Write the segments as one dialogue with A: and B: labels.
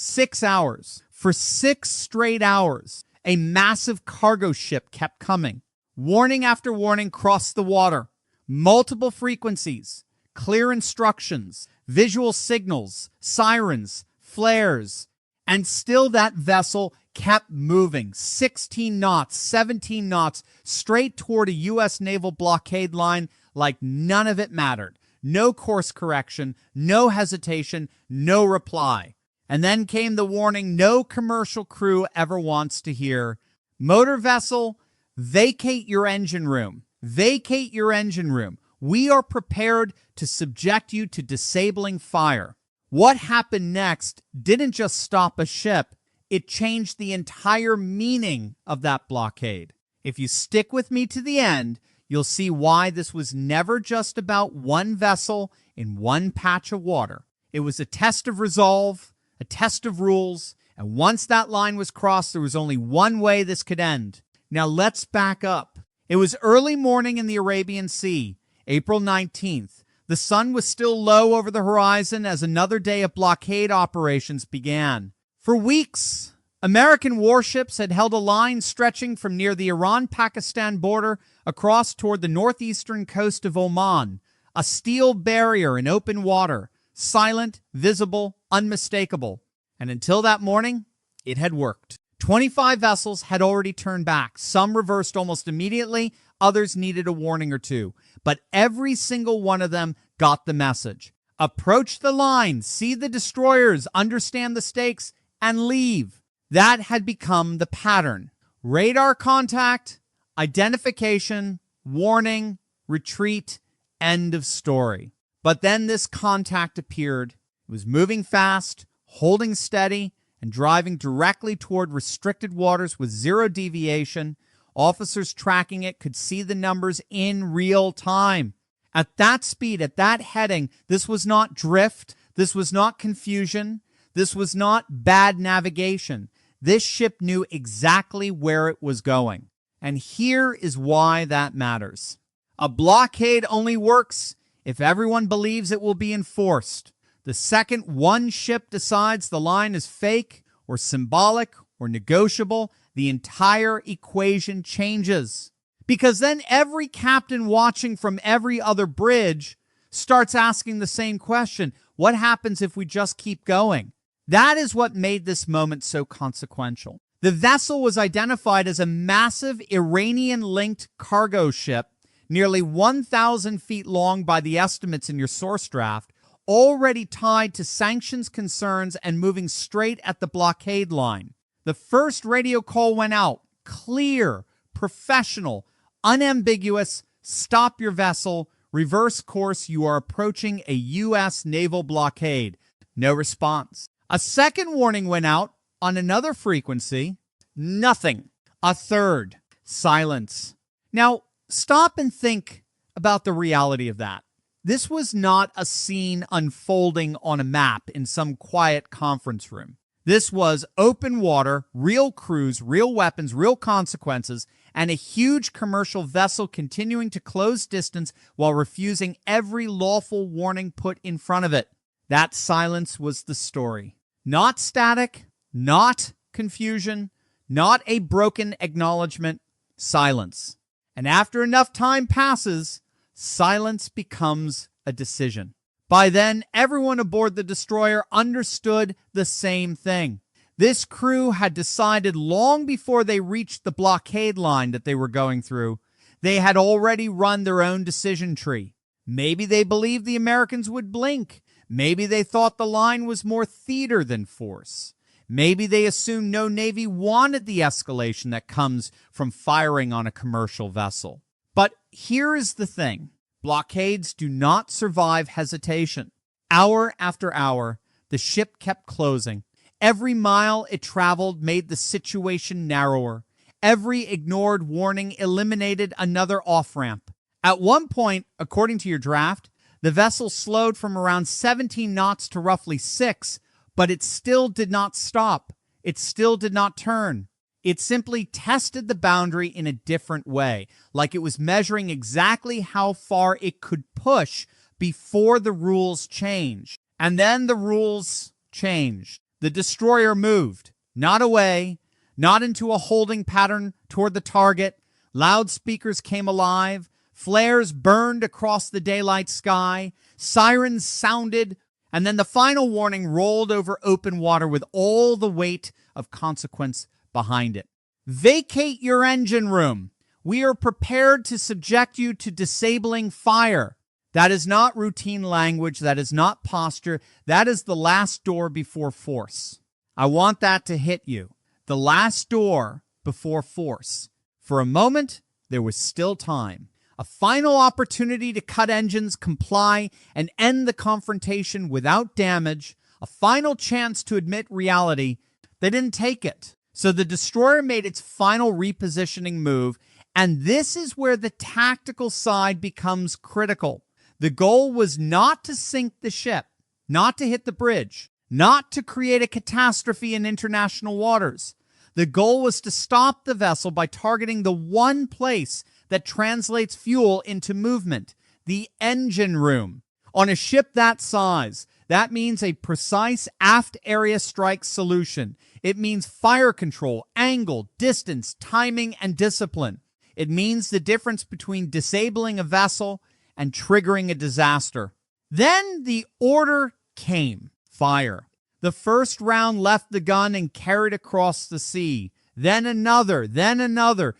A: 6 hours. For 6 straight hours, a massive cargo ship kept coming. Warning after warning crossed the water. Multiple frequencies, clear instructions, visual signals, sirens, flares, and still that vessel kept moving 16 knots, 17 knots, straight toward a U.S. naval blockade line like none of it mattered. No course correction, no hesitation, no reply. And then came the warning no commercial crew ever wants to hear. Motor vessel, vacate your engine room. Vacate your engine room. We are prepared to subject you to disabling fire. What happened next didn't just stop a ship. It changed the entire meaning of that blockade. If you stick with me to the end, you'll see why this was never just about one vessel in one patch of water. It was a test of resolve, a test of rules, and once that line was crossed, there was only one way this could end. Now let's back up. It was early morning in the Arabian Sea, April 19th. The sun was still low over the horizon as another day of blockade operations began. For weeks, American warships had held a line stretching from near the Iran-Pakistan border across toward the northeastern coast of Oman, a steel barrier in open water, silent, visible, unmistakable. And until that morning, it had worked. 25 vessels had already turned back. Some reversed almost immediately. Others needed a warning or two. But every single one of them got the message. Approach the line, see the destroyers, understand the stakes, and leave. That had become the pattern. Radar contact, identification, warning, retreat, end of story. But then this contact appeared. It was moving fast, holding steady, and driving directly toward restricted waters with zero deviation. Officers tracking it could see the numbers in real time. At that speed, at that heading, this was not drift. This was not confusion. This was not bad navigation. This ship knew exactly where it was going. And here is why that matters. A blockade only works if everyone believes it will be enforced. The second one ship decides the line is fake or symbolic or negotiable, the entire equation changes. Because then every captain watching from every other bridge starts asking the same question. What happens if we just keep going? That is what made this moment so consequential. The vessel was identified as a massive Iranian-linked cargo ship, nearly 1,000 feet long by the estimates in your source draft, already tied to sanctions concerns and moving straight at the blockade line. The first radio call went out. Clear, professional, unambiguous, stop your vessel, reverse course, you are approaching a U.S. naval blockade. No response. A second warning went out on another frequency. Nothing. A third. Silence. Now, stop and think about the reality of that. This was not a scene unfolding on a map in some quiet conference room. This was open water, real crews, real weapons, real consequences, and a huge commercial vessel continuing to close distance while refusing every lawful warning put in front of it. That silence was the story. Not static, not confusion, not a broken acknowledgement, silence. And after enough time passes, silence becomes a decision. By then, everyone aboard the destroyer understood the same thing. This crew had decided long before they reached the blockade line that they were going through. They had already run their own decision tree. Maybe they believed the Americans would blink. Maybe they thought the line was more theater than force. Maybe they assumed no Navy wanted the escalation that comes from firing on a commercial vessel. But here is the thing. Blockades do not survive hesitation. Hour after hour, the ship kept closing. Every mile it traveled made the situation narrower. Every ignored warning eliminated another off-ramp. At one point, according to your draft, the vessel slowed from around 17 knots to roughly 6, but it still did not stop. It still did not turn. It simply tested the boundary in a different way, like it was measuring exactly how far it could push before the rules changed. And then the rules changed. The destroyer moved, not away, not into a holding pattern toward the target. Loudspeakers came alive. Flares burned across the daylight sky. Sirens sounded. And then the final warning rolled over open water with all the weight of consequence behind it. Vacate your engine room. We are prepared to subject you to disabling fire. That is not routine language. That is not posture. That is the last door before force. I want that to hit you. The last door before force. For a moment, there was still time. A final opportunity to cut engines, comply, and end the confrontation without damage. A final chance to admit reality. They didn't take it. So the destroyer made its final repositioning move, and this is where the tactical side becomes critical. The goal was not to sink the ship, not to hit the bridge, not to create a catastrophe in international waters. The goal was to stop the vessel by targeting the one place that translates fuel into movement, the engine room. On a ship that size, that means a precise aft area strike solution. It means fire control, angle, distance, timing, and discipline. It means the difference between disabling a vessel and triggering a disaster. Then the order came. Fire. The first round left the gun and carried across the sea. Then another.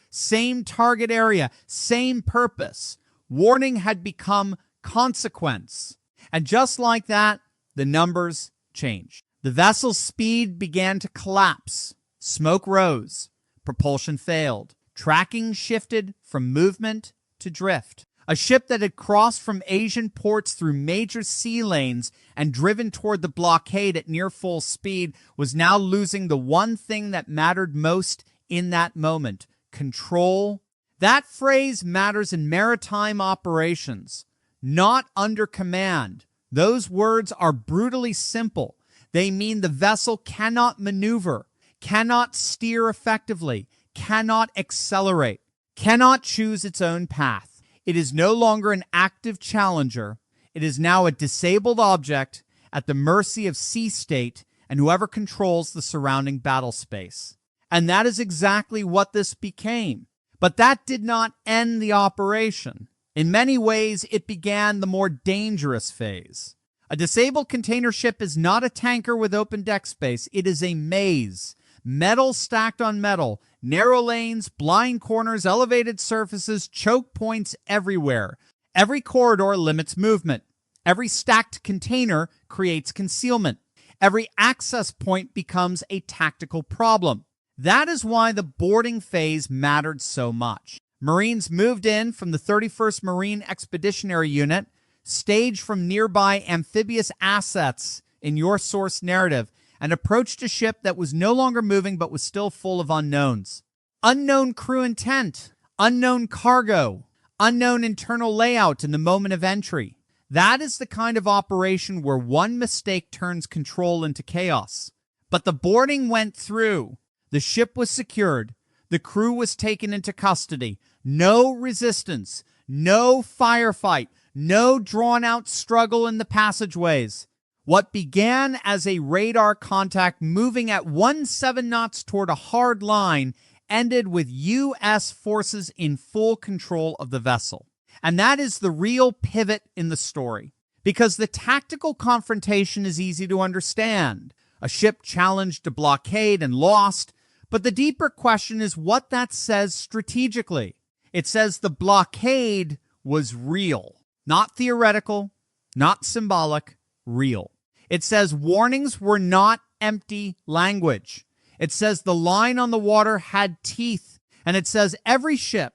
A: Same target area, same purpose. Warning had become consequence. And just like that, the numbers changed. The vessel's speed began to collapse. Smoke rose. Propulsion failed. Tracking shifted from movement to drift. A ship that had crossed from Asian ports through major sea lanes and driven toward the blockade at near full speed was now losing the one thing that mattered most in that moment: control. That phrase matters in maritime operations, not under command. Those words are brutally simple. They mean the vessel cannot maneuver, cannot steer effectively, cannot accelerate, cannot choose its own path. It is no longer an active challenger. It is now a disabled object at the mercy of sea state and whoever controls the surrounding battle space. And that is exactly what this became. But that did not end the operation. In many ways, it began the more dangerous phase. A disabled container ship is not a tanker with open deck space. It is a maze. Metal stacked on metal, narrow lanes, blind corners, elevated surfaces, choke points everywhere. Every corridor limits movement. Every stacked container creates concealment. Every access point becomes a tactical problem. That is why the boarding phase mattered so much. Marines moved in from the 31st Marine Expeditionary Unit, staged from nearby amphibious assets in your source narrative, and approached a ship that was no longer moving but was still full of unknowns. Unknown crew intent, unknown cargo, unknown internal layout in the moment of entry. That is the kind of operation where one mistake turns control into chaos. But the boarding went through. The ship was secured. The crew was taken into custody. No resistance, no firefight, no drawn-out struggle in the passageways. What began as a radar contact moving at 17 knots toward a hard line ended with U.S. forces in full control of the vessel. And that is the real pivot in the story. Because the tactical confrontation is easy to understand. A ship challenged a blockade and lost. But the deeper question is what that says strategically. It says the blockade was real. Not theoretical, not symbolic, real. It says warnings were not empty language. It says the line on the water had teeth. And it says every ship,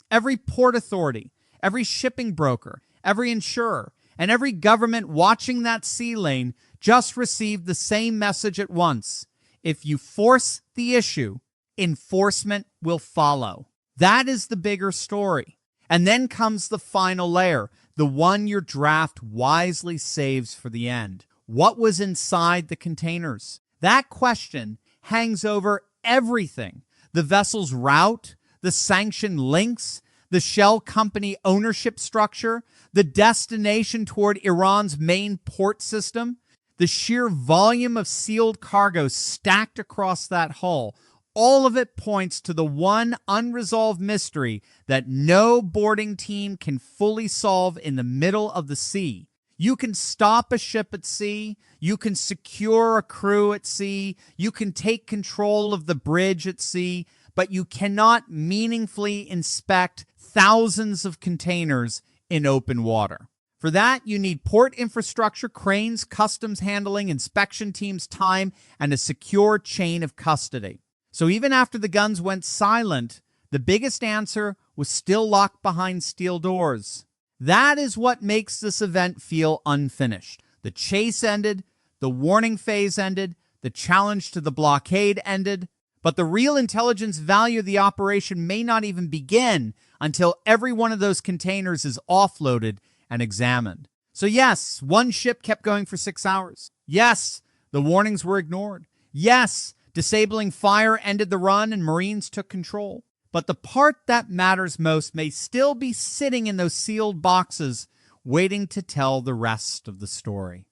A: every port authority, every shipping broker, every insurer, and every government watching that sea lane just received the same message at once. If you force the issue, enforcement will follow. That is the bigger story. And then comes the final layer, the one your draft wisely saves for the end. What was inside the containers? That question hangs over everything. The vessel's route, the sanctioned links, the shell company ownership structure, the destination toward Iran's main port system. The sheer volume of sealed cargo stacked across that hull, all of it points to the one unresolved mystery that no boarding team can fully solve in the middle of the sea. You can stop a ship at sea, you can secure a crew at sea, you can take control of the bridge at sea, but you cannot meaningfully inspect thousands of containers in open water. For that, you need port infrastructure, cranes, customs handling, inspection teams, time, and a secure chain of custody. So even after the guns went silent, the biggest answer was still locked behind steel doors. That is what makes this event feel unfinished. The chase ended, the warning phase ended, the challenge to the blockade ended, but the real intelligence value of the operation may not even begin until every one of those containers is offloaded and examined. So yes, one ship kept going for 6 hours. Yes, the warnings were ignored. Yes, disabling fire ended the run and Marines took control. But the part that matters most may still be sitting in those sealed boxes, waiting to tell the rest of the story.